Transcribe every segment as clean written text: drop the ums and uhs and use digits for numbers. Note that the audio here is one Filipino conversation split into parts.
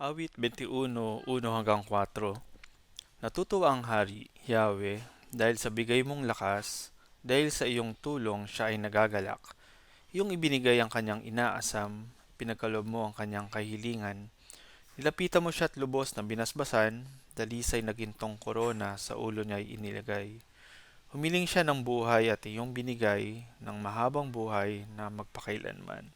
Awit 21:1-4. Natutuwa ang hari, Yahweh, dahil sa bigay mong lakas, dahil sa iyong tulong siya ay nagagalak. Iyong ibinigay ang kanyang inaasam, pinagkaloob mo ang kanyang kahilingan. Nilapitan mo siya at lubos na binasbasan, dalisay na gintong korona sa ulo niya ay inilagay. Humiling siya ng buhay at iyong binigay ng mahabang buhay na magpakailanman.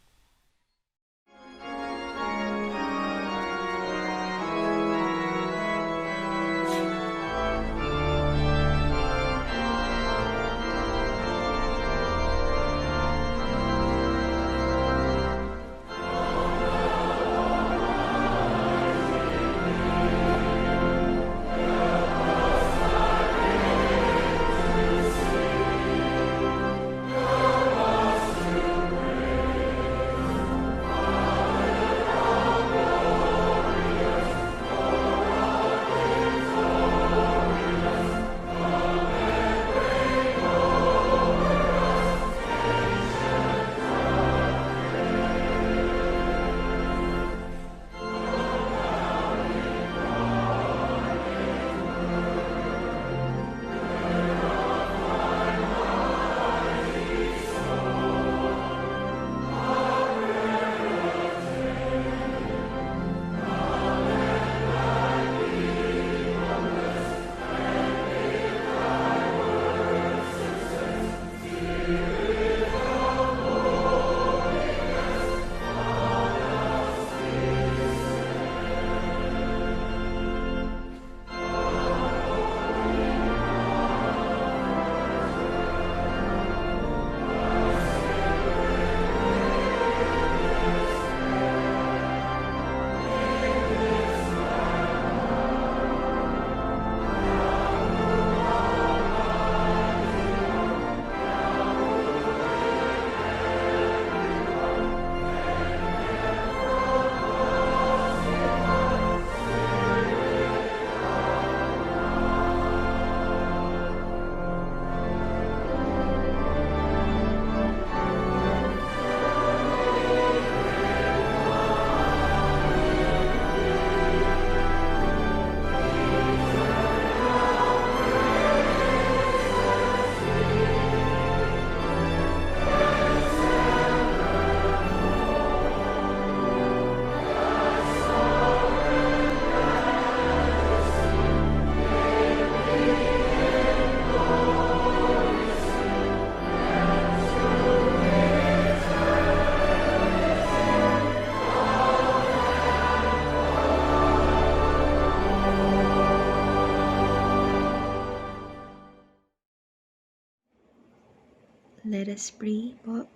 Let us pray po.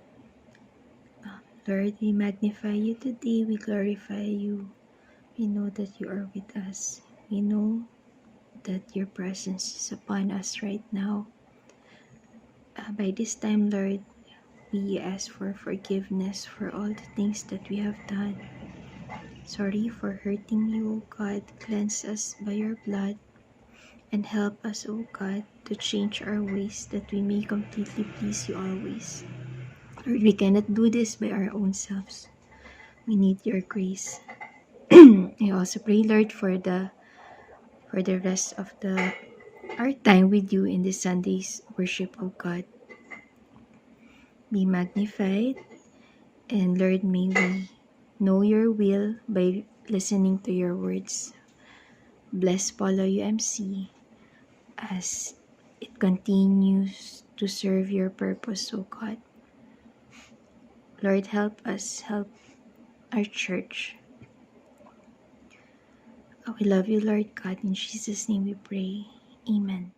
Lord, we magnify you today. We glorify you. We know that you are with us. We know that your presence is upon us right now. By this time, Lord, we ask for forgiveness for all the things that we have done. Sorry for hurting you, God. Cleanse us by your blood and help us, O God, to change our ways that we may completely please you always. Lord, we cannot do this by our own selves. We need your grace. I also pray, Lord, for the rest of our time with you in this Sunday's worship, O God. Be magnified, and Lord, may we know your will by listening to your words. Bless Polo UMC as it continues to serve your purpose, O God. Lord, help us, help our church. We love you, Lord God. In Jesus' name we pray. Amen.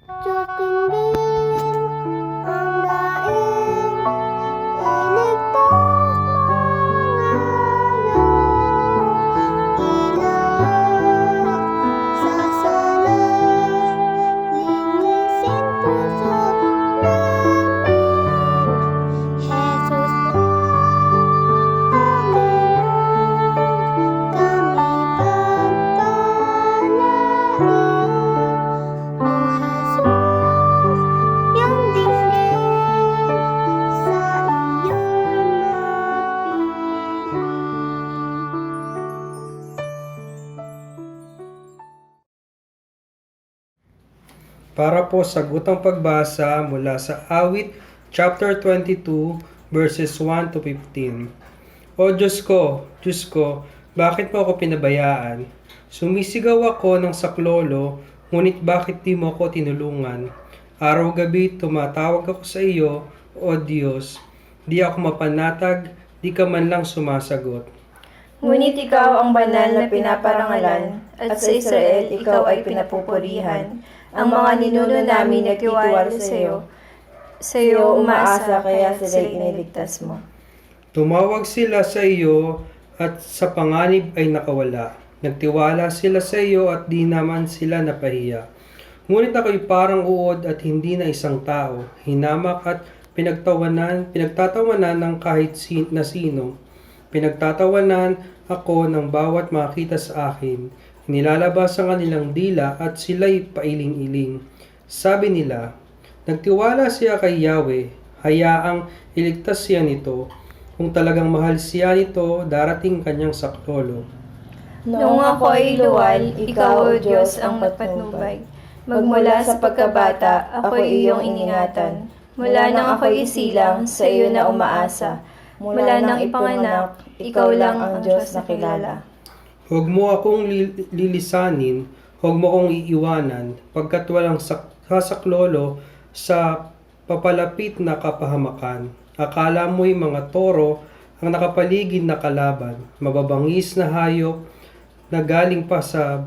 Diyos dinggin ang daing iligtas mga ilaw sa sanay linisin puso namin Jesus Panginoon kami pagpapalain. O Jesus, para po sa gutang pagbasa mula sa Awit chapter 22 verses 1 to 15. O Diyos ko, bakit mo ako pinabayaan? Sumisigaw ako ng saklolo, ngunit bakit di mo ako tinulungan? Araw-gabi tumatawag ako sa iyo, O Diyos. Di ako mapanatag, di ka man lang sumasagot. Ngunit ikaw ang banal na pinaparangalan, at sa Israel ikaw ay pinapupurihan. Ang mga ninuno namin nagtitiwala sa iyo. Sa iyo umaasa kaya sila'y iniligtas mo. Tumawag sila sa iyo at sa panganib ay nakawala. Nagtiwala sila sa iyo at di naman sila napahiya. Ngunit ako'y parang uod at hindi na isang tao, hinamak at pinagtatawanan ng kahit na sino. Pinagtatawanan ako ng bawat makita sa akin. Nilalabas ang kanilang dila at sila'y pailing-iling. Sabi nila, nagtiwala siya kay Yahweh, hayaang iligtas siya nito. Kung talagang mahal siya nito, darating kanyang saklolo. Noong ako ay luwal, ikaw, O Diyos, ang matpatnubay. Magmula sa pagkabata, ako iyong iningatan. Mula nang ako'y isilang, sa iyo na umaasa. Mula nang ipanganak, ikaw lang ang Diyos na kilala. Huwag mo akong lilisanin, huwag mo akong iiwanan, pagkat walang sasaklolo sa papalapit na kapahamakan. Akala mo'y mga toro ang nakapaligid na kalaban, mababangis na hayop na galing pa sa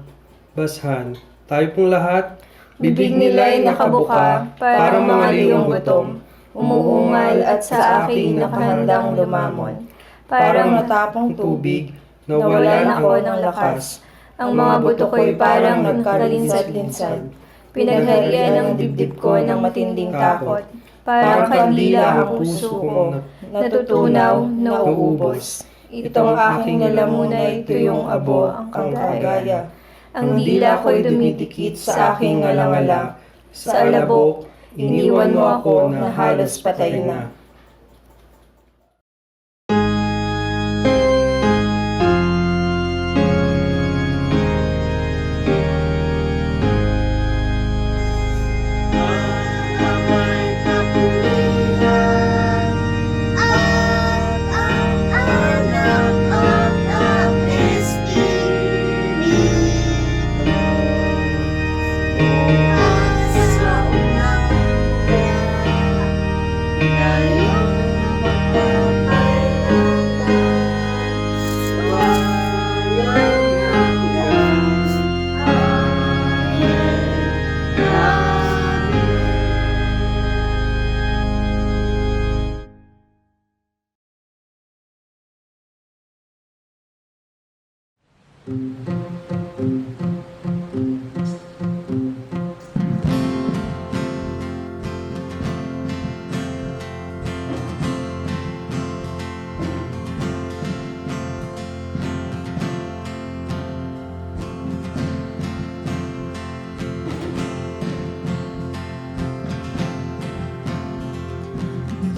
bashan. Tayo pong lahat, Bibig nila'y nakabuka, parang mga liyong gutom. Umuungal at sa akin nakahandang lumamon. Parang natapong tubig, nawalan ako ng lakas. Ang mga buto ko'y parang nagkalinsad-linsad. Pinagharian ang dibdib ko ng matinding takot. Parang kandila ang puso ko, natutunaw, nauubos. Itong aking lalamunay, tuyong abo ang kagaya. Ang dila ko'y dumidikit sa aking ngalangala. Sa alabok, iniwan mo ako na halos patay na.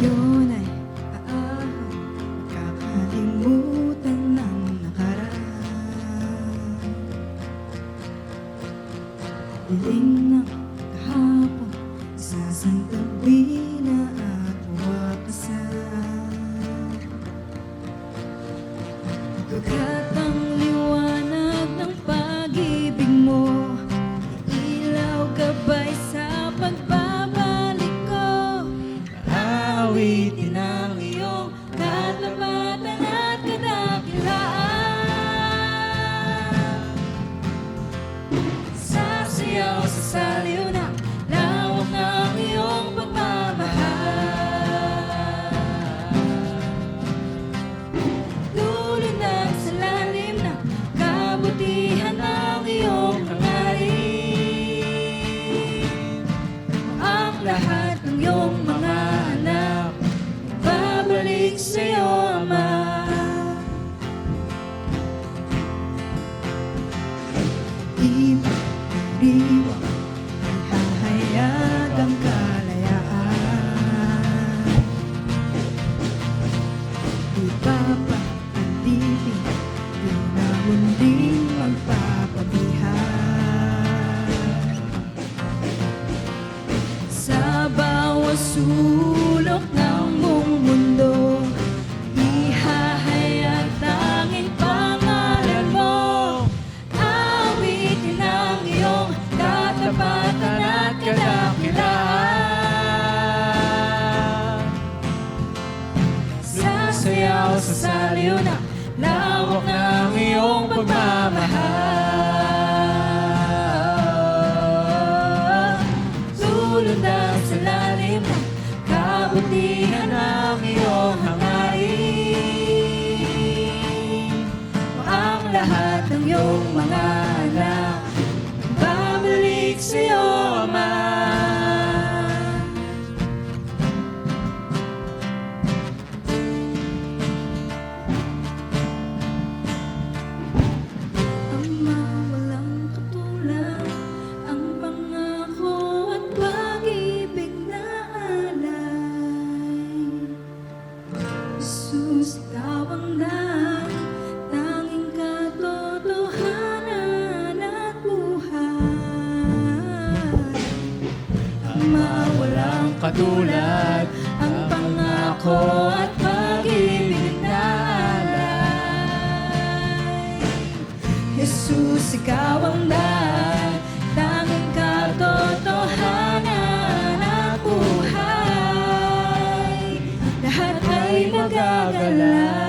Ngayon ay kakalimutan ng nakaraan. Dilim ng kahapon, sasantabi na at wakasan. Pagkat ang liwanag ng pag-ibig mo, ilaw gabay sa pagbabalik ko. Aawitin ang iyong katapatan at kadakilaan. Sasayaw sa saliw na lawak ng iyong pagmamahal. Tulad ng sa lalim ng kabutihan ng iyong hangarin. Ang lahat ng iyong mga anak babalik sa iyo, Ama. Di magdiriwang ihahayag ang kalayaan. Di papaalitin, di na muling magpapabihan. pagmamahal. Lulundag sa lalim ng kabutihan ng iyong hangarin. Ang lahat ng iyong mga anak babalik sa iyo, Ama. Ama, walang katulad ang pangako at pag-ibig na alay. Jesus, ikaw ang tanging katotohanan at buhay. Ama, walang katulad ang pangako at pag-ibig na alay. Jesus, ikaw ang tanging katotohanan at buhay. Lahat ay magagalak.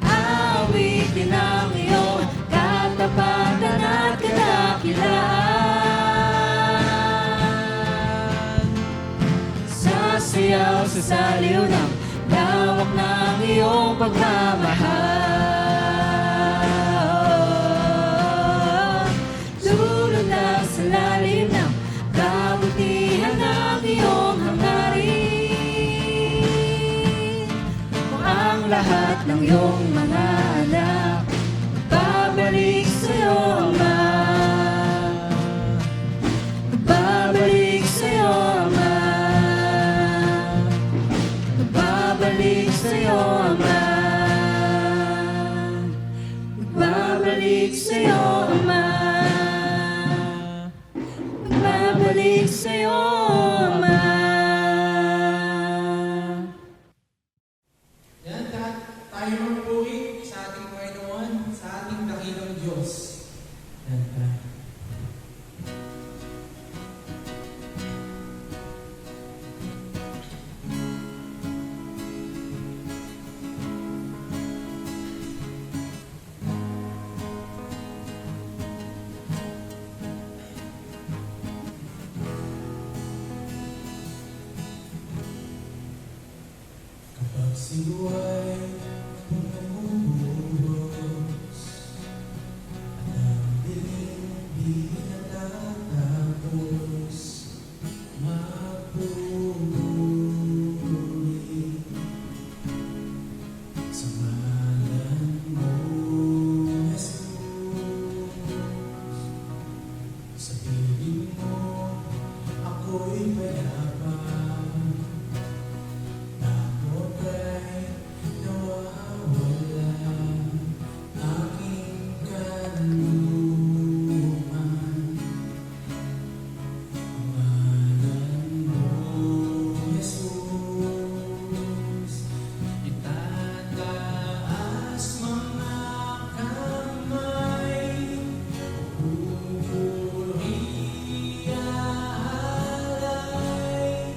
Awitin ang iyong katapatan at kadakilaan. Sasayaw sa saliw ng lawak ng iyong pagmamahal. Lulundag sa lalim ng kabutihan ng iyong hangarin. Kung ang lahat ng iyong mga anak babalik sa iyo, Ama. Babalik sa iyo, Ama. Babalik sa iyo, Ama. Babalik sa iyo, Ama. Babalik sa iyo, Ama. Yan, tayo magpuri sa ating Panginoon, sa ating dakilang Diyos. Yan, tara. Kapag sinuway kung namumuhos at ang dilim di natatapos, mapupuri sa ngalan mo, Jesus. Sa piling mo ako'y payapa. Takot ay nawawala, aking kanluman. Pangalan mo, Jesus. Itataas mga kamay, pupuri alay.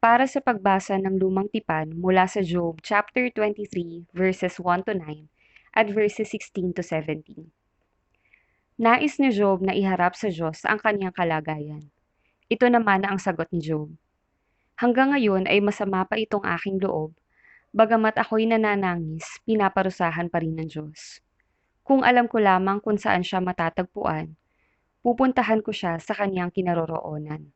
Para sa pagbasa ng Lumang Tipan mula sa Job chapter 23 verses 1 to 9 at verses 16 to 17. Nais ni Job na iharap sa Diyos ang kaniyang kalagayan. Ito naman ang sagot ni Job. Hanggang ngayon ay masama pa itong aking loob, bagamat ako'y nananangis, pinaparusahan pa rin ng Diyos. Kung alam ko lamang kung saan siya matatagpuan, pupuntahan ko siya sa kaniyang kinaroroonan.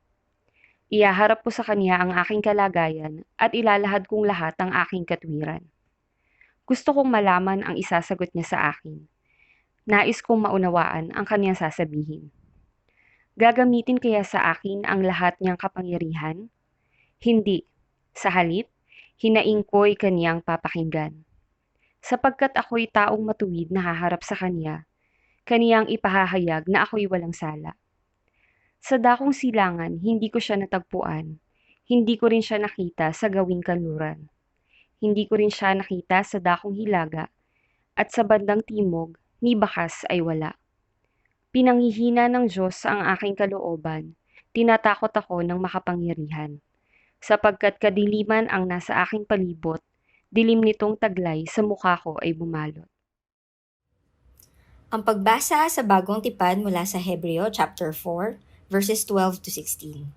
Iyaharap ko sa kaniya ang aking kalagayan at ilalahad kong lahat ang aking katwiran. Gusto kong malaman ang isasagot niya sa akin. Nais kong maunawaan ang kaniyang sasabihin. Gagamitin kaya sa akin ang lahat niyang kapangyarihan? Hindi. Sa halip, hinaing ko'y kaniyang papakinggan. Sapagkat ako'y taong matuwid na haharap sa kaniya, kaniyang ipahahayag na ako'y walang sala. Sa dakong silangan, hindi ko siya natagpuan. Hindi ko rin siya nakita sa gawing kanluran. Hindi ko rin siya nakita sa dakong hilaga, at sa bandang timog, ni bakas ay wala. Pinanghihina ng Diyos ang aking kalooban, tinatakot ako ng makapangyarihan. Sapagkat kadiliman ang nasa aking palibot, dilim nitong taglay sa mukha ko ay bumalot. Ang pagbasa sa Bagong Tipan mula sa Hebreo chapter 4, verses 12 to 16.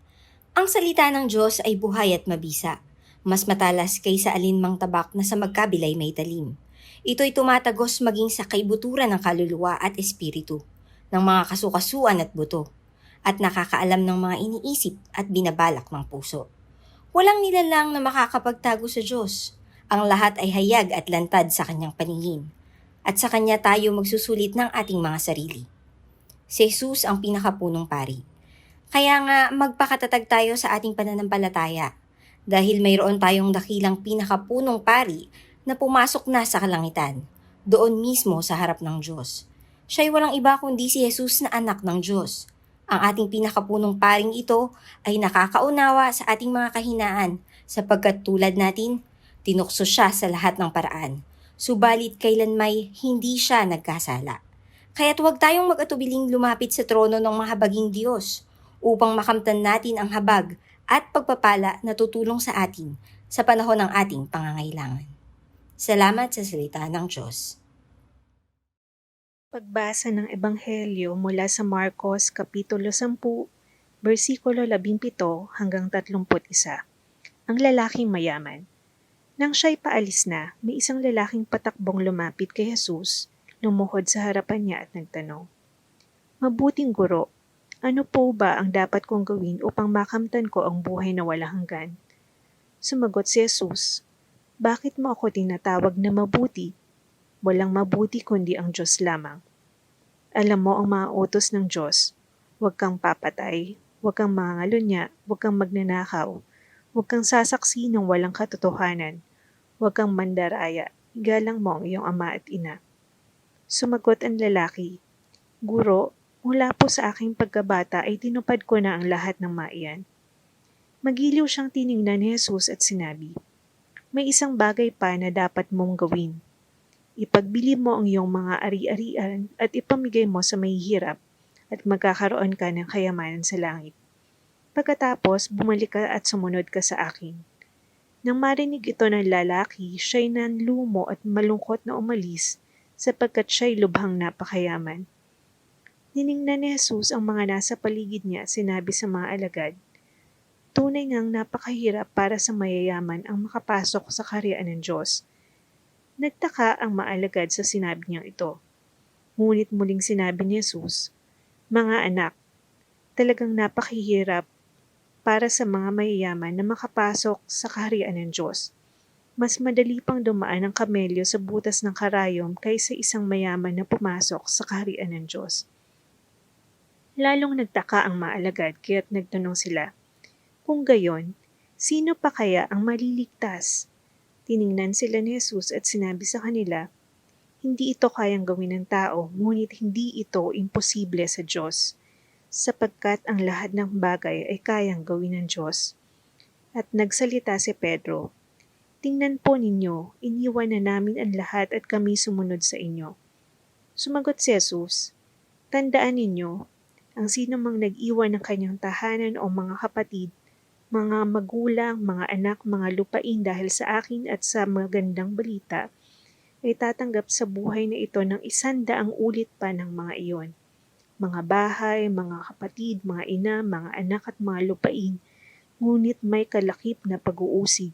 Ang salita ng Diyos ay buhay at mabisa, mas matalas kaysa alinmang tabak na sa magkabilay may talim. Ito'y tumatagos maging sa kaibuturan ng kaluluwa at espiritu, ng mga kasukasuan at buto, at nakakaalam ng mga iniisip at binabalak ng puso. Walang nilalang na makakapagtago sa Diyos. Ang lahat ay hayag at lantad sa kanyang paningin, at sa kanya tayo magsusulit ng ating mga sarili. Si Jesus ang pinakapunong pari. Kaya nga magpakatatag tayo sa ating pananampalataya dahil mayroon tayong dakilang pinakapunong pari na pumasok na sa kalangitan, doon mismo sa harap ng Diyos. Siya'y walang iba kundi si Jesus na anak ng Diyos. Ang ating pinakapunong paring ito ay nakakaunawa sa ating mga kahinaan sapagkat tulad natin, tinukso siya sa lahat ng paraan. Subalit kailanmay hindi siya nagkasala. Kaya't huwag tayong mag-atubiling lumapit sa trono ng mahabaging Diyos upang makamtan natin ang habag at pagpapala na tutulong sa atin sa panahon ng ating pangangailangan. Salamat sa salita ng Diyos. Pagbasa ng Ebanghelyo mula sa Marcos Kapitulo 10, versikulo 17 hanggang 31. Ang lalaking mayaman. Nang siya'y paalis na, may isang lalaking patakbong lumapit kay Jesus, lumuhod sa harapan niya at nagtanong, "Mabuting guro, ano po ba ang dapat kong gawin upang makamtan ko ang buhay na walang hanggan?" Sumagot si Jesus, "Bakit mo ako tinatawag na mabuti? Walang mabuti kundi ang Diyos lamang. Alam mo ang mga utos ng Diyos. Huwag kang papatay, huwag kang mangangalunya, huwag kang magnanakaw, huwag kang sasaksi ng walang katotohanan, huwag kang mandaraya, igalang mo ang iyong ama at ina." Sumagot ang lalaki, "Guro, mula po sa aking pagkabata ay tinupad ko na ang lahat ng maiyan." Magiliw siyang tiningnan ni Jesus at sinabi, "May isang bagay pa na dapat mong gawin. Ipagbili mo ang iyong mga ari-arian at ipamigay mo sa mahihirap at magkakaroon ka ng kayamanan sa langit. Pagkatapos, bumalik ka at sumunod ka sa akin." Nang marinig ito ng lalaki, siya'y nanlumo at malungkot na umalis sapagkat siya'y lubhang napakayaman. Tiningnan ni Jesus ang mga nasa paligid niya at sinabi sa mga alagad, "Tunay ngang napakahirap para sa mayayaman ang makapasok sa kaharian ng Diyos." Nagtaka ang maalagad sa sinabi niyang ito. Ngunit muling sinabi ni Jesus, "Mga anak, talagang napakahirap para sa mga mayayaman na makapasok sa kaharian ng Diyos. Mas madali pang dumaan ang kamelyo sa butas ng karayom kaysa isang mayaman na pumasok sa kaharian ng Diyos." Lalong nagtaka ang maalagad kaya't nagtanong sila, "Kung gayon, sino pa kaya ang maliligtas?" Tiningnan sila ni Jesus at sinabi sa kanila, "Hindi ito kayang gawin ng tao, ngunit hindi ito imposible sa Diyos, sapagkat ang lahat ng bagay ay kayang gawin ng Diyos." At nagsalita si Pedro, "Tingnan po ninyo, iniwan na namin ang lahat at kami sumunod sa inyo." Sumagot si Jesus, "Tandaan ninyo, ang sino mang nag-iwan ng kanyang tahanan o mga kapatid, mga magulang, mga anak, mga lupain dahil sa akin at sa magandang balita, ay tatanggap sa buhay na ito ng 100 ulit pa ng mga iyon. Mga bahay, mga kapatid, mga ina, mga anak at mga lupain, ngunit may kalakip na pag-uusig.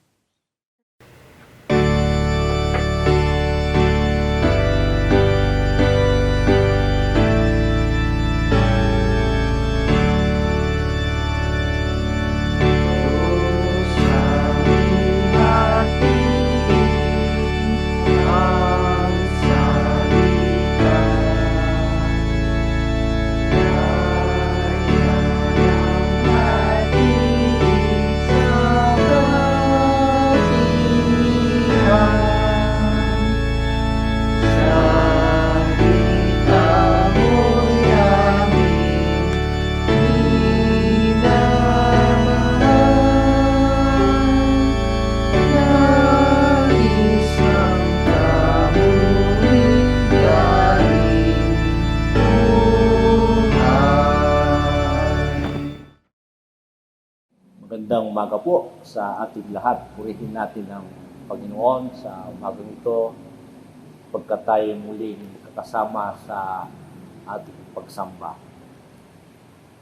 Magandang umaga po sa ating lahat. Purihin natin ang Panginoon sa umagang ito pagkat tayo muling kasama sa ating pagsamba.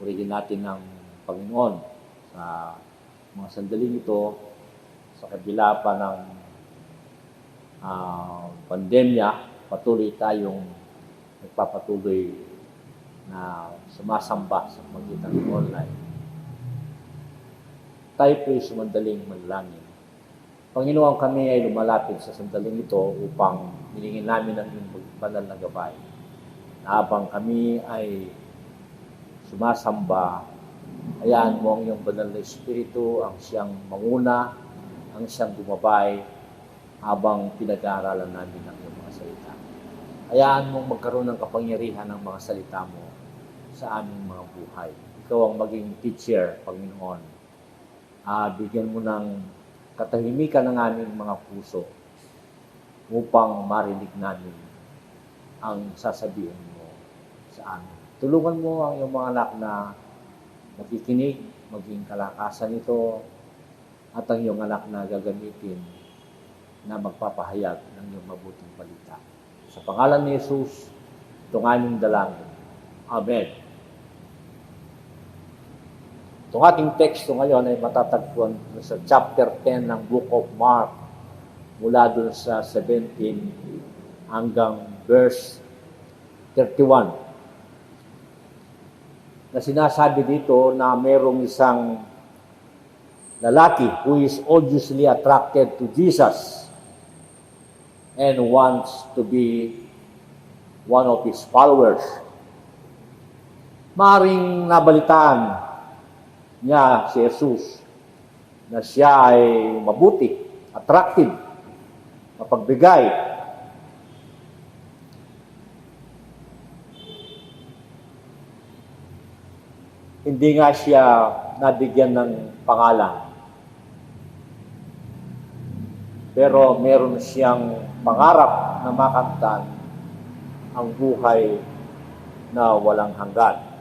Purihin natin ang Panginoon sa mga sandaling ito sa kabila pa ng pandemya. Patuloy tayong nagpapatuloy na sumasamba sa pagitan ng online. Tayo po'y sumandaling manalangin. Panginoon, kami ay lumalapit sa sandaling ito upang hilingin namin ang iyong banal na gabay. Na habang kami ay sumasamba, hayaan mo ang iyong banal na Espiritu, ang siyang manguna, ang siyang gumabay, habang pinag-aaralan namin ang iyong mga salita. Hayaan mong magkaroon ng kapangyarihan ng mga salita mo sa aming mga buhay. Ikaw ang maging teacher, Panginoon. Bigyan mo ng katahimikan ng aming mga puso upang marinig namin ang sasabihin mo sa amin. Tulungan mo ang iyong mga anak na makikinig, maging kalakasan ito, at ang iyong anak na gagamitin na magpapahayag ng iyong mabuting balita. Sa pangalan ni Jesus, itong aming dalangin. Amen. Itong ating teksto ngayon ay matatagpuan sa chapter 10 ng Book of Mark, mula dun sa 17 hanggang verse 31. Na sinasabi dito na mayroong isang lalaki who is obviously attracted to Jesus and wants to be one of his followers. Maaring nabalitaan niya si Jesus na siya ay mabuti, attractive, mapagbigay. Hindi nga siya nabigyan ng pangalan. Pero meron siyang pangarap na makamtan ang buhay na walang hanggan.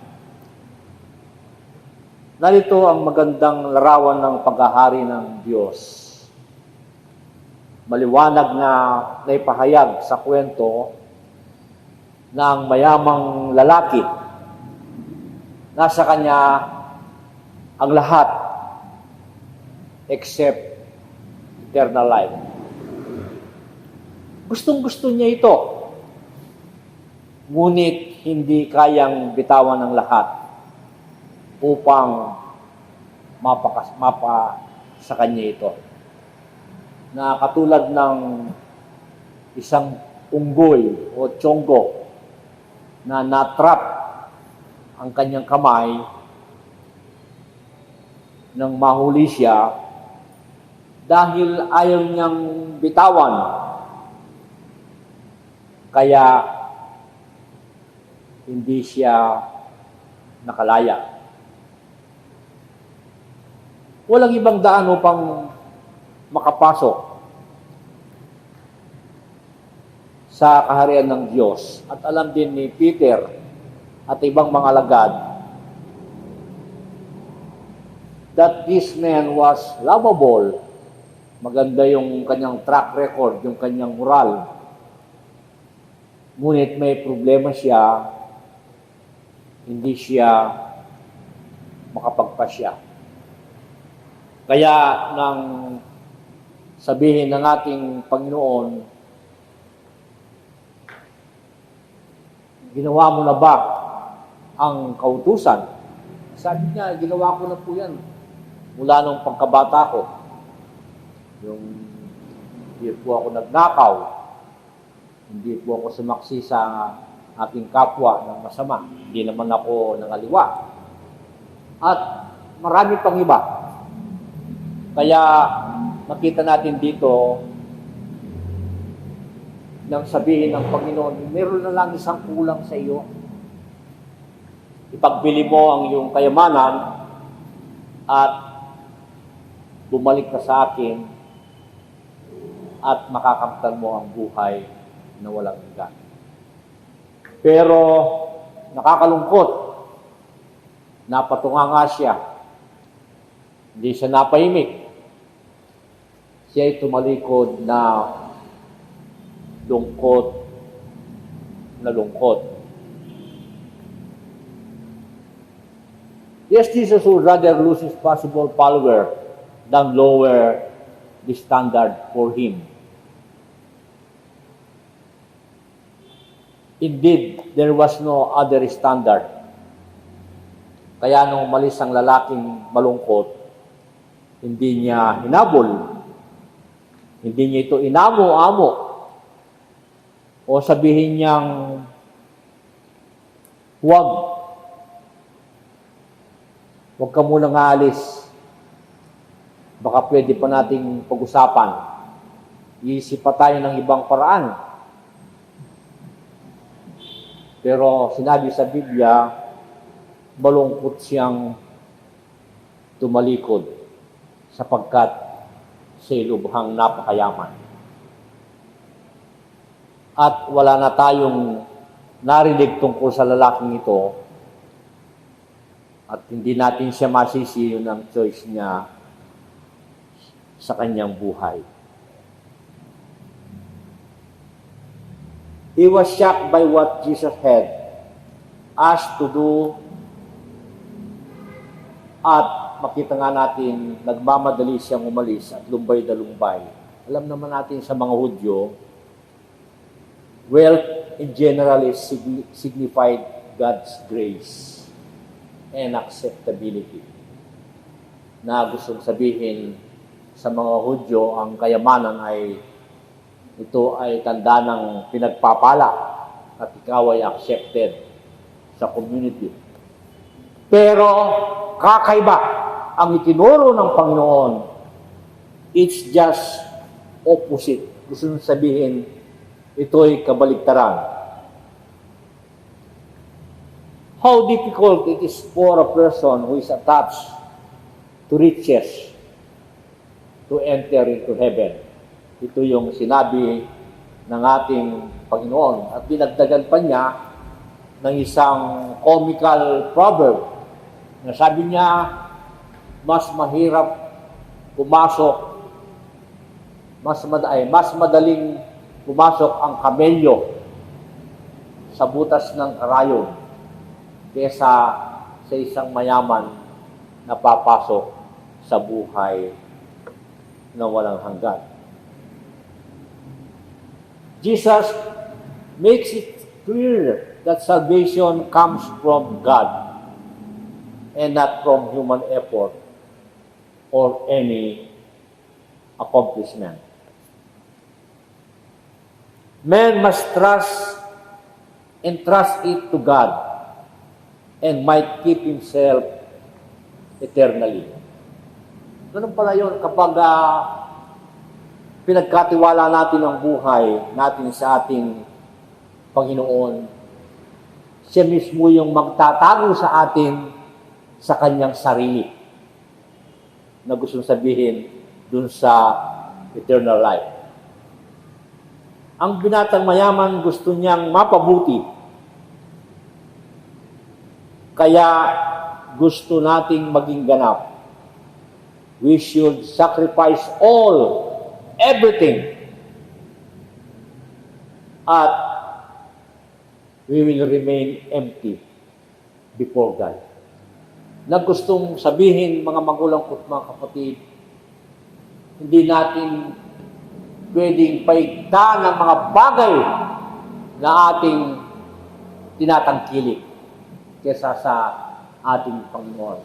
Narito ang magandang larawan ng paghahari ng Diyos. Maliwanag na naipahayag sa kwento ng mayamang lalaki. Nasa kanya ang lahat except eternal life. Gustong-gusto niya ito. Ngunit hindi kayang bitawan ng lahat upang mapa sa kanya ito. Na katulad ng isang unggoy o tiyonggo na natrap ang kanyang kamay nang mahuli siya dahil ayaw niyang bitawan. Kaya hindi siya nakalaya. Walang ibang daan upang makapasok sa kaharian ng Diyos. At alam din ni Peter at ibang mga alagad that this man was lovable. Maganda yung kanyang track record, yung kanyang moral. Ngunit may problema siya, hindi siya makapagpasya. Kaya nang sabihin ng ating Panginoon, ginawa mo na ba ang kautusan? Sabi niya, ginawa ko na po yan mula nung pagkabata ko. Yung hindi po ako nagnakaw, hindi po ako sumaksi sa aking kapwa ng masama, hindi naman ako nangaliwa. At marami pang iba. Kaya makita natin dito nang sabihin ng Panginoon, meron na lang isang kulang sa iyo. Ipagbili mo ang iyong kayamanan at bumalik ka sa akin at makakamtan mo ang buhay na walang hanggan. Pero nakakalungkot, napatunganga siya. Hindi siya napahimik. Siya ay tumalikod na lungkot na lungkot. Yes, Jesus would rather lose his possible follower than lower the standard for him. Indeed, there was no other standard. Kaya nung umalis ang lalaking malungkot, hindi niya hinabol, hindi niya ito inamo-amo, o sabihin niyang huwag ka munang aalis. Baka pwede pa nating pag-usapan. Iisip pa tayo ng ibang paraan. Pero sinabi sa Biblia, malungkot siyang tumalikod sapagkat siya'y lubhang napakayaman. At wala na tayong narinig tungkol sa lalaking ito at hindi natin siya masisi yun ang choice niya sa kanyang buhay. He was shocked by what Jesus had asked to do at makita nga natin nagmamadali siyang umalis at lumbay na lumbay. Alam naman natin sa mga Hudyo, wealth in general is signified God's grace and acceptability. Na gustong sabihin sa mga Hudyo, ang kayamanan ay ito ay tanda ng pinagpapala at ikaw ay accepted sa community. Pero kakaiba ang itinuro ng Panginoon. It's just opposite. Gusto nang sabihin, ito ay kabaligtaran. How difficult it is for a person who is attached to riches to enter into heaven. Ito yung sinabi ng ating Panginoon. At dinagdagan pa niya ng isang comical proverb na sabi niya, mas mahirap pumasok, mas madaling pumasok ang kamelyo sa butas ng karayon kesa sa isang mayaman na papasok sa buhay na walang hanggan. Jesus makes it clear that salvation comes from God and not from human effort or any accomplishment. Man must entrust it to God and might keep himself eternally. Ganun pala yun kapag pinagkatiwala natin ang buhay natin sa ating Panginoon. Siya mismo yung magtatago sa atin sa kanyang sarili na gustong sabihin dun sa eternal life. Ang binatang mayaman gusto niyang mapabuti. Kaya gusto nating maging ganap. we should sacrifice all, everything, at we will remain empty before God. Na gustong sabihin, mga magulang ko at mga kapatid, hindi natin pwedeng paigta ng mga bagay na ating tinatangkilik kesa sa ating Panginoon.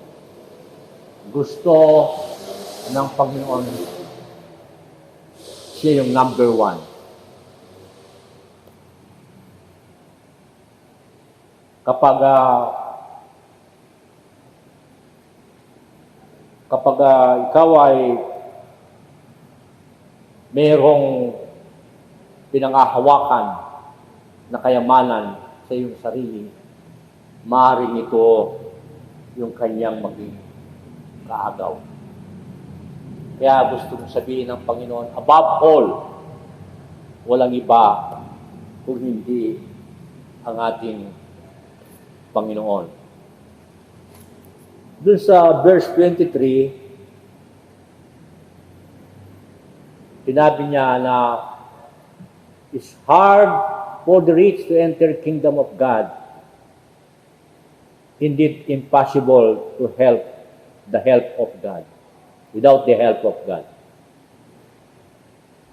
Gusto ng Panginoon, siya yung number one. Kapag ikaw ay mayroong pinangahawakan na kayamanan sa iyong sarili, maaaring ito yung kanyang maging kaagaw. Kaya gusto kong sabihin ng Panginoon, above all, walang iba kung hindi ang ating Panginoon. Doon sa verse 23, sinabi niya na it's hard for the rich to enter kingdom of God. Indeed, impossible to help the help of God. Without the help of God.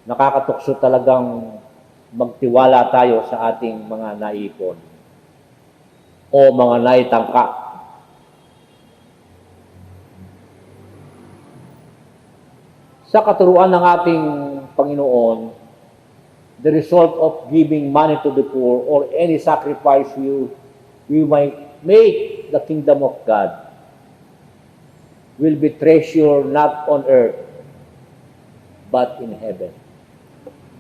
Nakakatukso talagang magtiwala tayo sa ating mga naipon o mga naitangka. Sa katuruan ng ating Panginoon, the result of giving money to the poor or any sacrifice we might make the kingdom of God will be treasured not on earth but in heaven.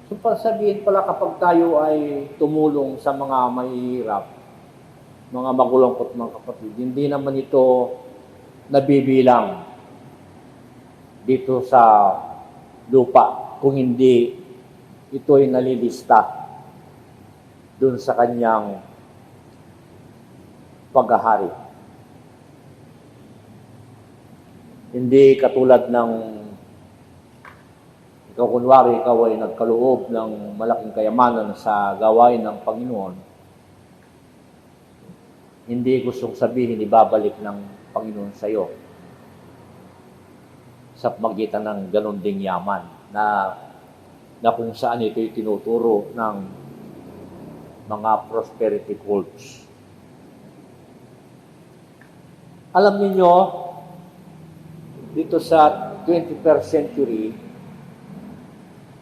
So sabihin pala kapag tayo ay tumulong sa mga mahihirap, mga magulang at mga kapatid, hindi naman ito nabibilang dito sa lupa kung hindi ito ay nalilista dun sa kanyang paghahari. Hindi katulad ng ikaw kunwari, ikaw ay nagkaloob ng malaking kayamanan sa gawain ng Panginoon, hindi gustong sabihin ibabalik ng Panginoon sa iyo sa magitan ng ganon ding yaman na kung saan ito'y tinuturo ng mga prosperity cults. Alam niyo, dito sa 21st century,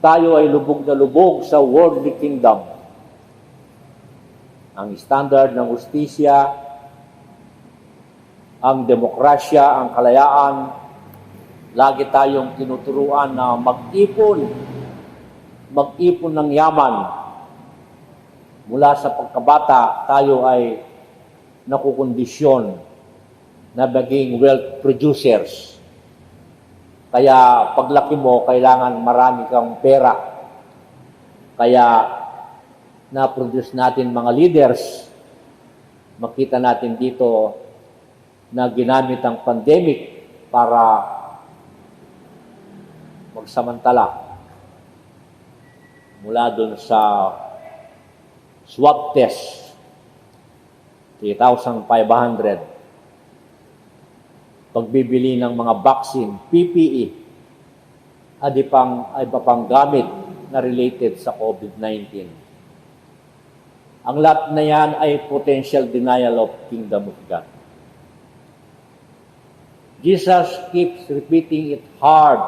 tayo ay lubog na lubog sa worldly kingdom. Ang standard ng hustisya, ang demokrasya, ang kalayaan, lagi tayong tinuturuan na mag-ipon ng yaman. Mula sa pagkabata, tayo ay nakukondisyon na maging wealth producers. Kaya paglaki mo, kailangan marami kang pera. Kaya na-produce natin mga leaders. Makita natin dito na ginamit ang pandemic para magsamantala. Mula dun sa swab test, 3,500. Pagbibili ng mga vaccine, PPE, at iba pang gamit na related sa COVID-19. Ang lahat na yan ay potential denial of kingdom of God. Jesus keeps repeating it hard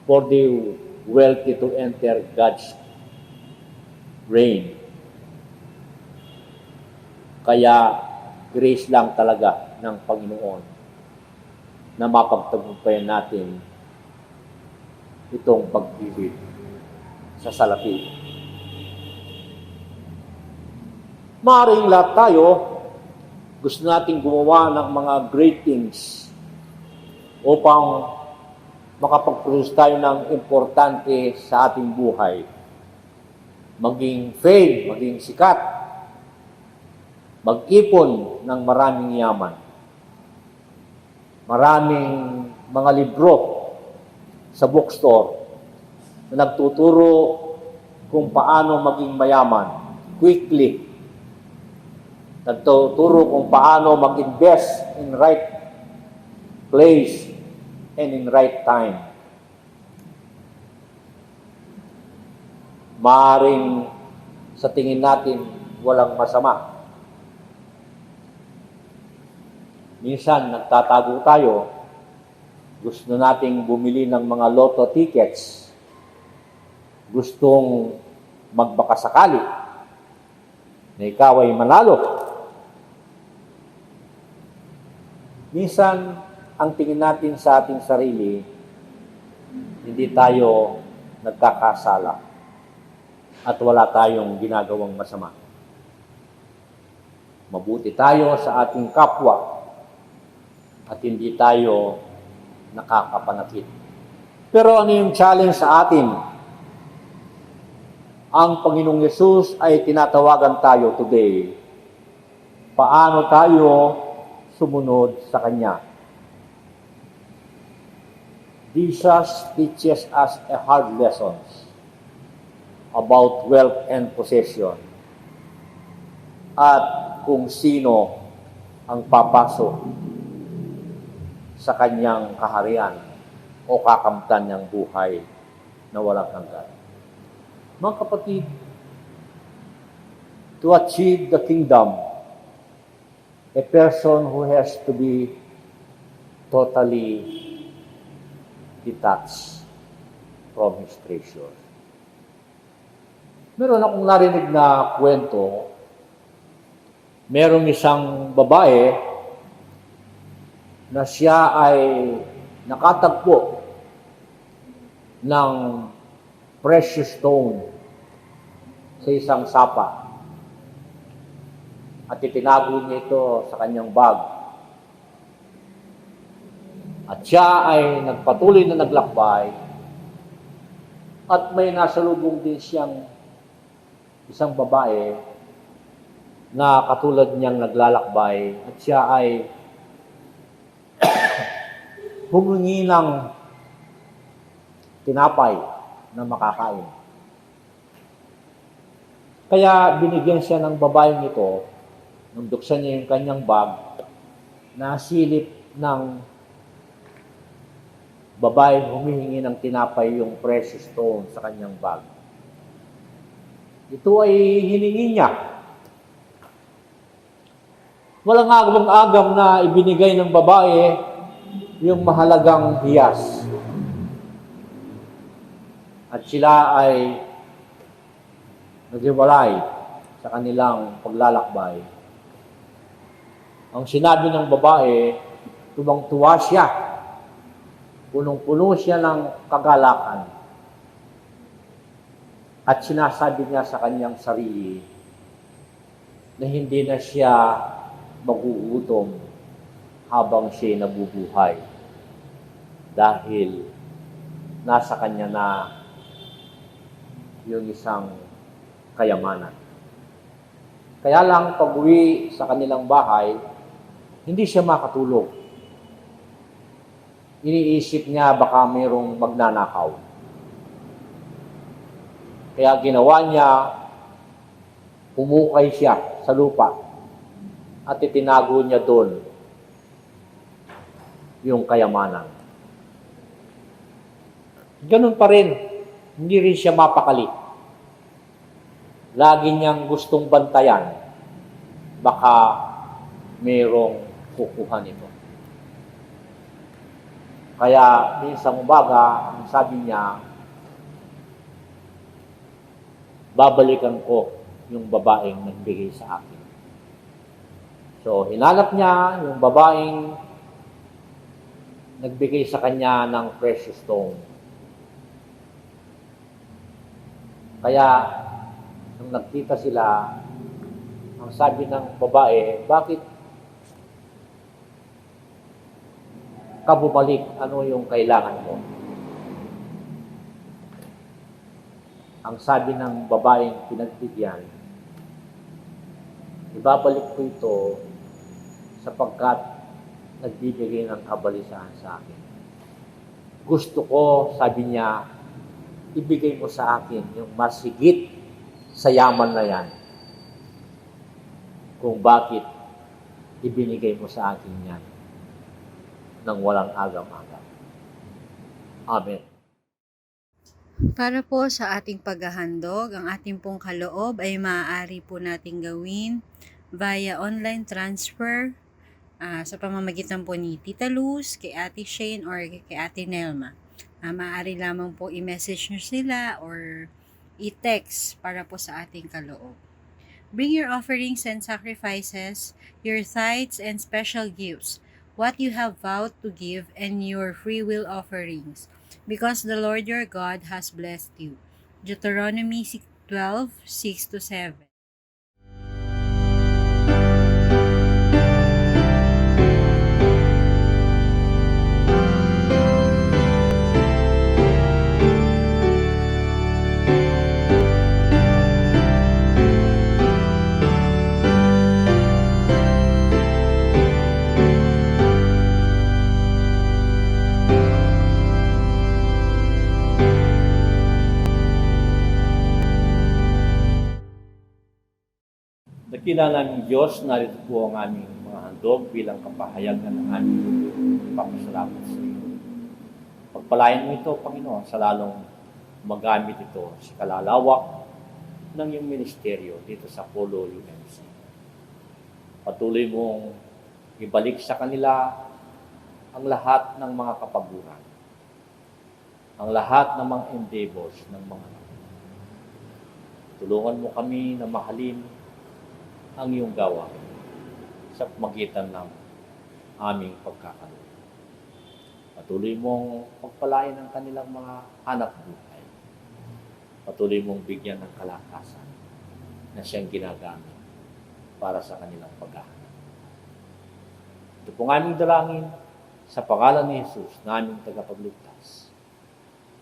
for the wealthy to enter God's reign. Kaya grace lang talaga ng Panginoon na mapagtagumpayan natin itong pag-ibig sa salapi. Maaaring lahat tayo gusto nating gumawa ng mga great things upang makapag-produce tayo ng importante sa ating buhay. Maging fame, maging sikat, mag-ipon ng maraming yaman. Maraming mga libro sa bookstore na nagtuturo kung paano maging mayaman quickly. Nagtuturo kung paano mag-invest in right place and in right time. Maaring sa tingin natin walang masama. Minsan nagtatago tayo, gusto nating bumili ng mga lotto tickets, gustong magbakasakali na ikaw ay manalo. Minsan, ang tingin natin sa ating sarili, hindi tayo nagkakasala at wala tayong ginagawang masama. Mabuti tayo sa ating kapwa at hindi tayo nakakapanakit. Pero ano yung challenge sa atin? Ang Panginoong Yesus ay tinatawagan tayo today. Paano tayo sumunod sa Kanya? Jesus teaches us a hard lessons about wealth and possession at kung sino ang papasok sa kanyang kaharian o kakamtan niyang buhay na walang hanggan. Mga kapatid, to achieve the kingdom, a person who has to be totally detached from his treasures. Meron akong narinig na kwento, merong isang babae na siya ay nakatagpo ng precious stone sa isang sapa at itinago niya ito sa kanyang bag. At siya ay nagpatuloy na naglakbay at may nasalubong din siyang isang babae na katulad niyang naglalakbay at siya ay humingi ng tinapay na makakain. Kaya binigyan siya ng babaeng ito, nung buksan niya yung kanyang bag, na silip ng babaeng humihingi ng tinapay yung precious stone sa kanyang bag. Ito ay hiningi niya. Walang agam-agam na ibinigay ng babae yung mahalagang hiyas. At sila ay naghiwalay sa kanilang paglalakbay. Ang sinabi ng babae, tuwang-tuwa siya. Punong-puno siya ng kagalakan. At sinasabi niya sa kanyang sarili na hindi na siya magugutom habang siya nabubuhay dahil nasa kanya na yung isang kayamanan. Kaya lang pag-uwi sa kanilang bahay, hindi siya makatulog. Iniisip niya baka mayroong magnanakaw. Kaya ginawa niya, umukay siya sa lupa at itinago niya doon yung kayamanan. Ganun pa rin, hindi rin siya mapakali. Lagi niyang gustong bantayan, baka mayroong kukuha nito. Kaya minsang umaga, ang sabi niya, babalikan ko yung babaeng nagbigay sa akin. So, hinanap niya yung babaeng nagbigay sa kanya ng precious stone. Kaya, nung nagkita sila, ang sabi ng babae, bakit ka bumalik? Ano yung kailangan mo? Ang sabi ng babaeng pinagbigyan, ibabalik ko ito sapagkat nagbibigay ng kabalisahan sa akin. gusto ko, sabi niya, ibigay mo sa akin yung mas higit sa yaman na yan. Kung bakit ibinigay mo sa akin yan nang walang agam-agam. Amen. Para po sa ating paghahandog, ang ating pong kaloob ay maaari po nating gawin via online transfer sa pamamagitan po ni Tita Luz, kay Ate Shane, or kay Ate Nelma. Maaari lamang po i-message nyo sila or i-text para po sa ating kaloob. Bring your offerings and sacrifices, your tithes and special gifts, what you have vowed to give, and your free will offerings, because the Lord your God has blessed you. Deuteronomy 12:6-7. Dakila naming Diyos, narito po ang aming mga handog bilang kapahayagan ng aming papasalamat sa iyo. Pagpalayan mo ito, Panginoon, sa lalong magamit ito sa kalalawak ng iyong ministeryo dito sa Polo UMC. Patuloy mong ibalik sa kanila ang lahat ng mga kapaguran, ang lahat ng mga endeavors ng mga tulungan mo kami na mahalin ang iyong gawa sa magitan ng aming pagkakaroon. Patuloy mong pagpalain ang kanilang mga anak buhay. Patuloy mong bigyan ng kalakasan na siyang ginagamit para sa kanilang paghahanap. Ito pong aming dalangin sa pangalan ni Jesus na aming tagapagligtas.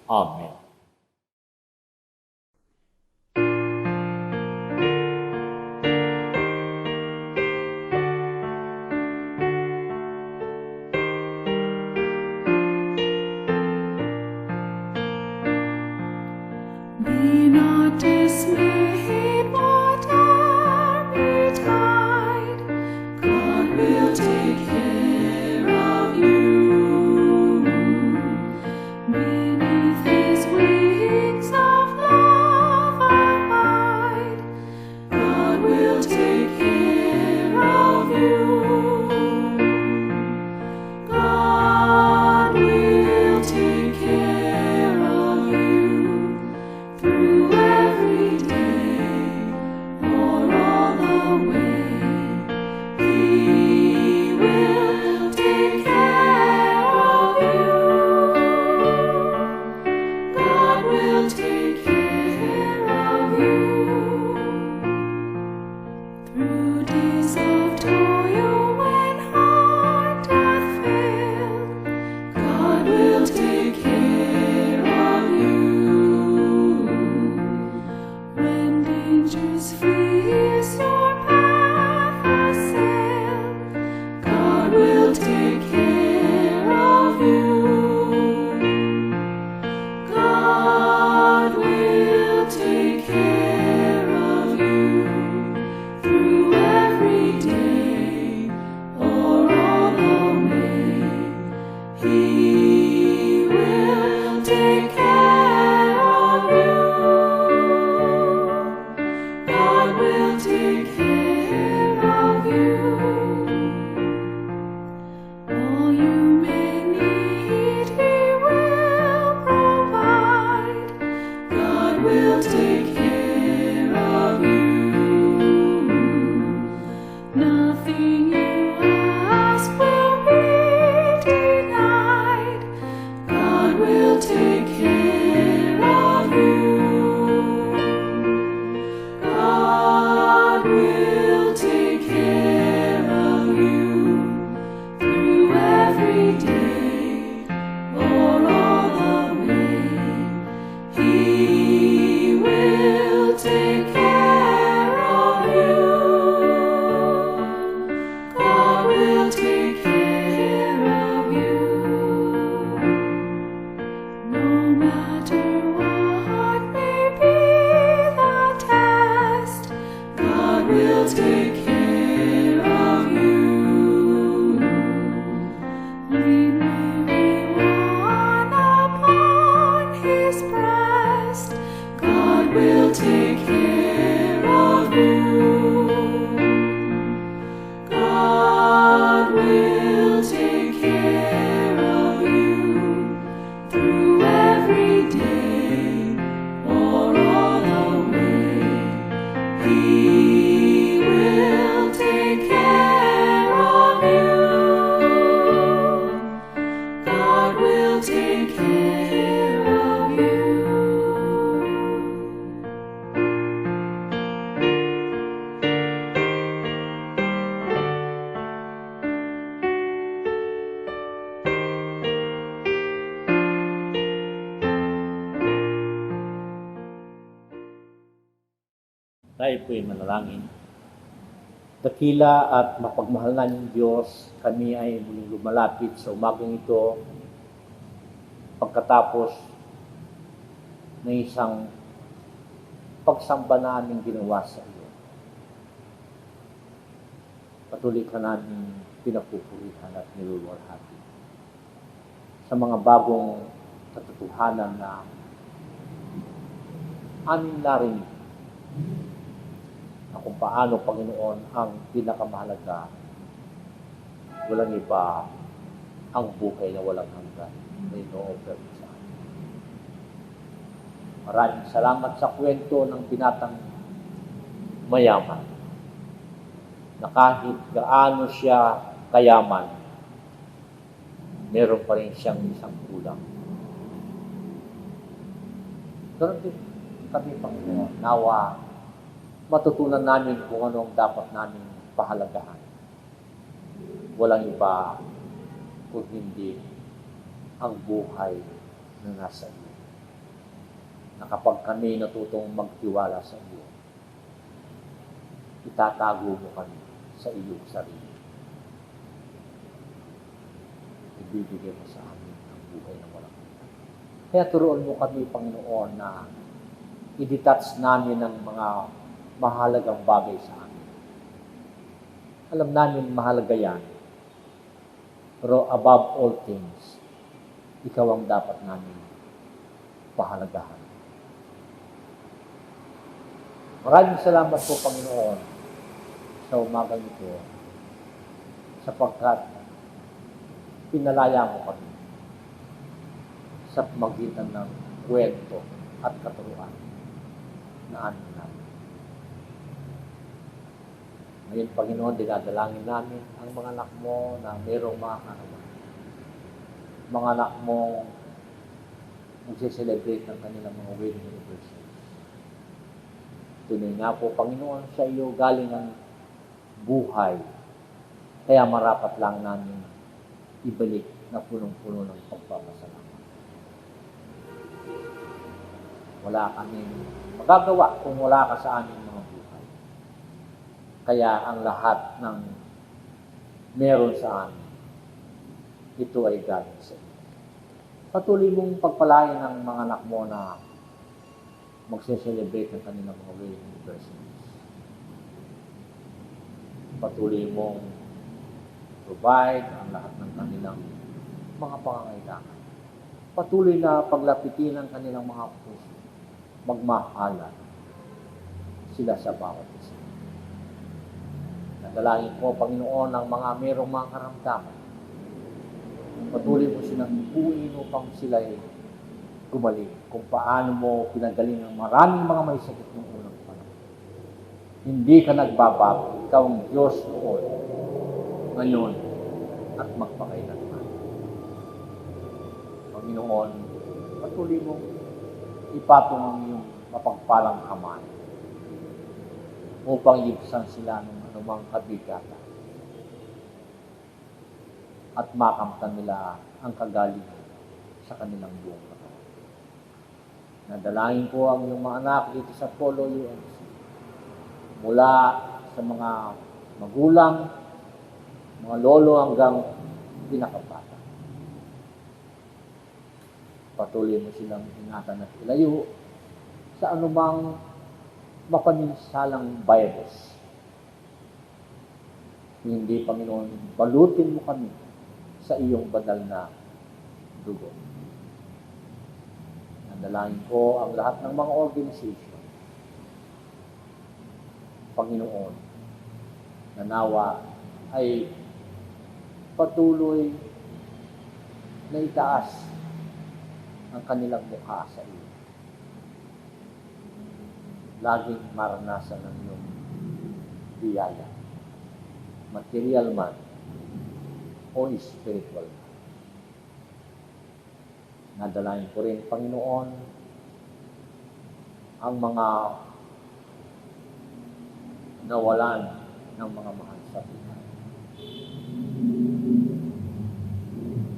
Amen. Be not dismayed, whatever betide, God will take care of you. Beneath His wings of love abide, God will take care of you. God will take care of you. Through every day or all the way, He will take care of you. God will take care of you. Through days of toil when heart doth fail, God will take care of you. When dangers fierce your path will take care of you. Lean everyone upon his breast. God will take care of you. God will take care of you through every day or all the way. He will take care of you. God will take care of you. Tayo po'y manalangin. Dakila at mapagmahal naming Diyos, kami ay muling lumalapit sa umagang ito pagkatapos ng isang pagsamba namin ginawa sa iyo. Patuloy ka namin pinapupurihan at niluluwalhati sa mga bagong katotohanan na amin narinig na kung paano, Panginoon, ang pinakamahalaga, walang iba ang buhay na walang hanggan na ino-offer sa atin. Maraming salamat sa kwento ng binatang mayaman na kahit gaano siya kayaman, meron pa rin siyang isang kulang. Ganun din kami, Panginoon, nawa matutunan namin kung ano ang dapat namin pahalagahan. Walang iba kung hindi ang buhay na nasa iyo. Na kapag kami natutong magtiwala sa iyo, itatago mo kami sa iyong sarili. Ibibigay mo sa amin ang buhay na walang hanggan. Kaya turuan mo kami, Panginoon, na i-detach namin ang mga mahalagang bagay sa amin. Alam namin mahalaga yan. Pero above all things, ikaw ang dapat namin pahalagahan. Maraming salamat po, Panginoon, sa umagang ito, sapagkat pinalaya mo kami sa magitan ng kwento at katuruan na amin namin. Ngayon, Panginoon, dinadalangin namin ang mga anak mo na mayroong mga kaarawan. Mga anak mo magse-celebrate ng kanilang mga wedding anniversaries. Tunay nga po, Panginoon, sa iyo galing ang buhay. Kaya marapat lang namin ibalik na punong-puno ng pagpapasalamat. Wala kaming magagawa kung wala ka sa amin mga buhay. Kaya ang lahat ng meron sa amin, ito ay galing sa iyo. Patuloy mong pagpalain ng mga anak mo na magse-celebrate ng kanilang mga wedding anniversaries. Patuloy mong provide ang lahat ng kanilang mga pangangailangan. Patuloy na paglapitin ang kanilang mga puso. Magmahalan sila sa bawat isa. Nadalangin ko, Panginoon, ang mga mayroong mga karamdaman. Patuloy mo silang buuin upang sila ay gumaling. Kung paano mo pinagaling ang maraming mga may sakit ng unang panahon. Hindi ka nagbabago. Ikaw ang Diyos noon, ngayon, at magpakailanman. Panginoon, patuloy mo ipatong ang iyong mapagpalang kamay upang ibsan sila ng anumang kabigatan at makamtan nila ang kagalingan sa kanilang buong katawan. Nadalangin ko ang iyong mga anak dito sa Polo UNC mula sa mga magulang, mga lolo hanggang pinakabata. Patuloy mo silang ingatan at ilayo sa anumang mapaninsalang virus Kung hindi, Panginoon, balutin mo kami sa iyong banal na dugo. Nandalangin ko ang lahat ng mga organization. Panginoon, na nawa ay patuloy na itaas ang kanilang mukha sa iyo. Laging maranasan ng iyong biyaya, material man o spiritual man. Nadalain ko rin, Panginoon, ang mga nawalan ng mga mahal sa buhay.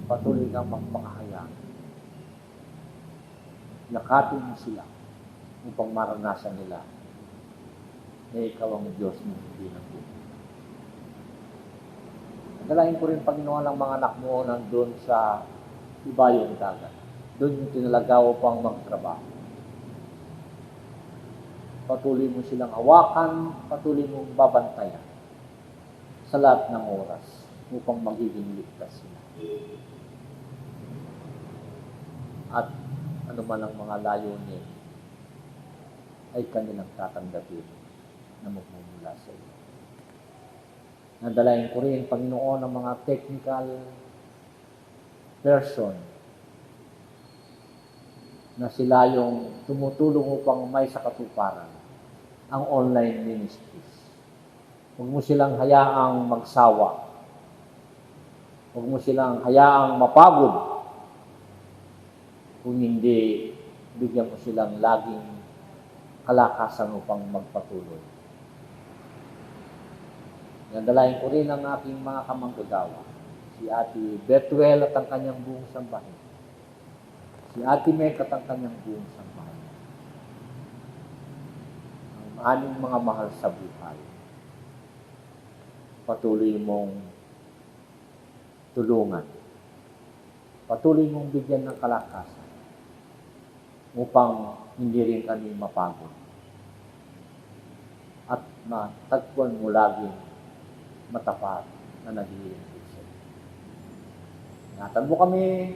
Patuloy kang magpakahayag. Lakatin mo sila upang maranasan nila na ikaw ang Diyos ng hindi nagbubuhay. Nadalain ko rin, Panginoon, ang mga anak mo nandun sa ibayong dagat. Doon yung tinalagaw pang magtrabaho. Patuloy mo silang hawakan, patuloy mong babantayan sa lahat ng oras upang magiging ligtas sila. At ano man ang mga layunin ay kanilang tatanggapin na magmumula sa iyo. Nadalain ko rin, Panginoon, ang mga technical person na sila yung tumutulong upang may sa katuparan ang online ministries. Huwag mo silang hayaang magsawa. Huwag mo silang hayaang mapagod. Kung hindi, bigyan mo silang laging kalakasan upang magpatuloy. Nandalain ko rin ang aking mga kamanggagawa. Si Ate Betuel at ang kanyang buong sambahin. Si Ate Meg at ang kanyang buong sambahin. Ang aming mga mahal sa buhay. Patuloy mong tulungan. Patuloy mong bigyan ng kalakasan upang hindi rin kami mapagod. At matagpuan mo laging matapat na naghihintay sa iyo. Ingatan mo kami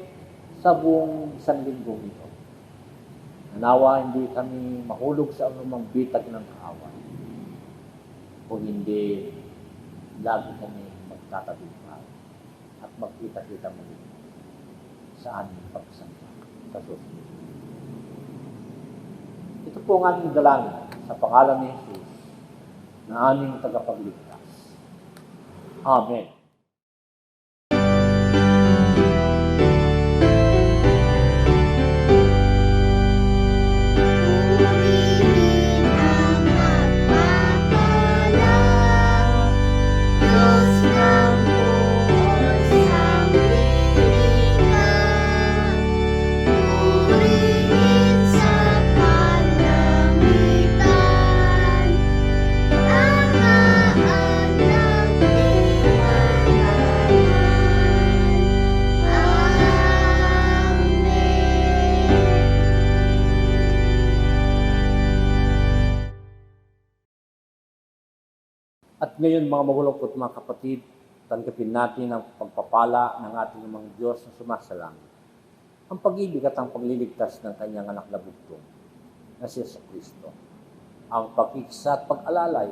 sa buong isang linggong ito. Nanawa hindi kami mahulog sa anumang bitag ng kaaway. Kung hindi, lagi kami magtatagumpay at magkita-kita muli sa aming pagsamba sa susunod. Ito po ang aming dalangin sa pangalan ni Jesus na aming tagapagligtas. Amen. Purihin ang magpapala, Diyos ng buong sanglibutan. Purihin sa panamitan, ang anak At ngayon, mga magulang at mga kapatid, tanggapin natin ang pagpapala ng ating mga Diyos na sumasalangit. Ang pag-ibig at ang pagliligtas ng kanyang anak na bugtong, na si Yesu Kristo. Ang pagkikisa at pag-alalay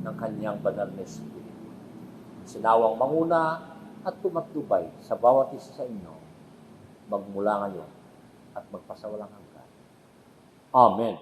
ng kanyang banal na Espiritu. Sinawang manguna at tumatubay sa bawat isa sa inyo, magmula ngayon at magpasawalang hanggan. Amen.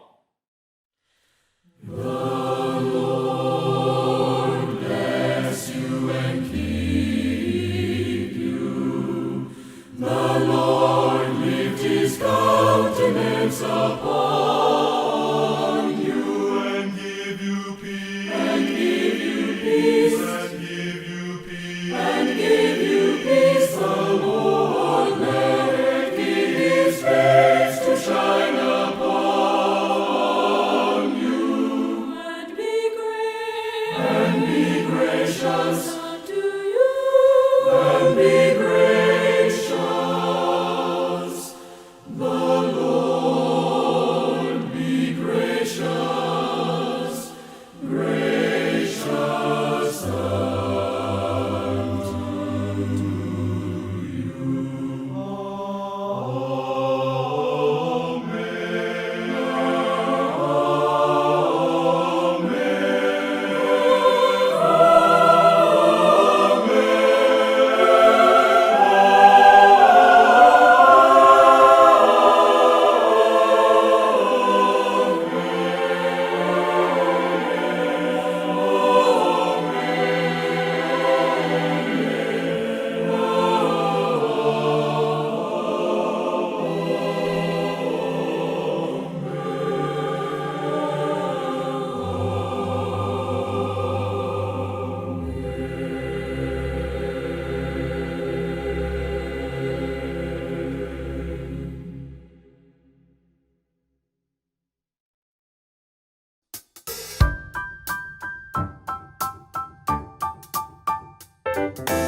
Amen.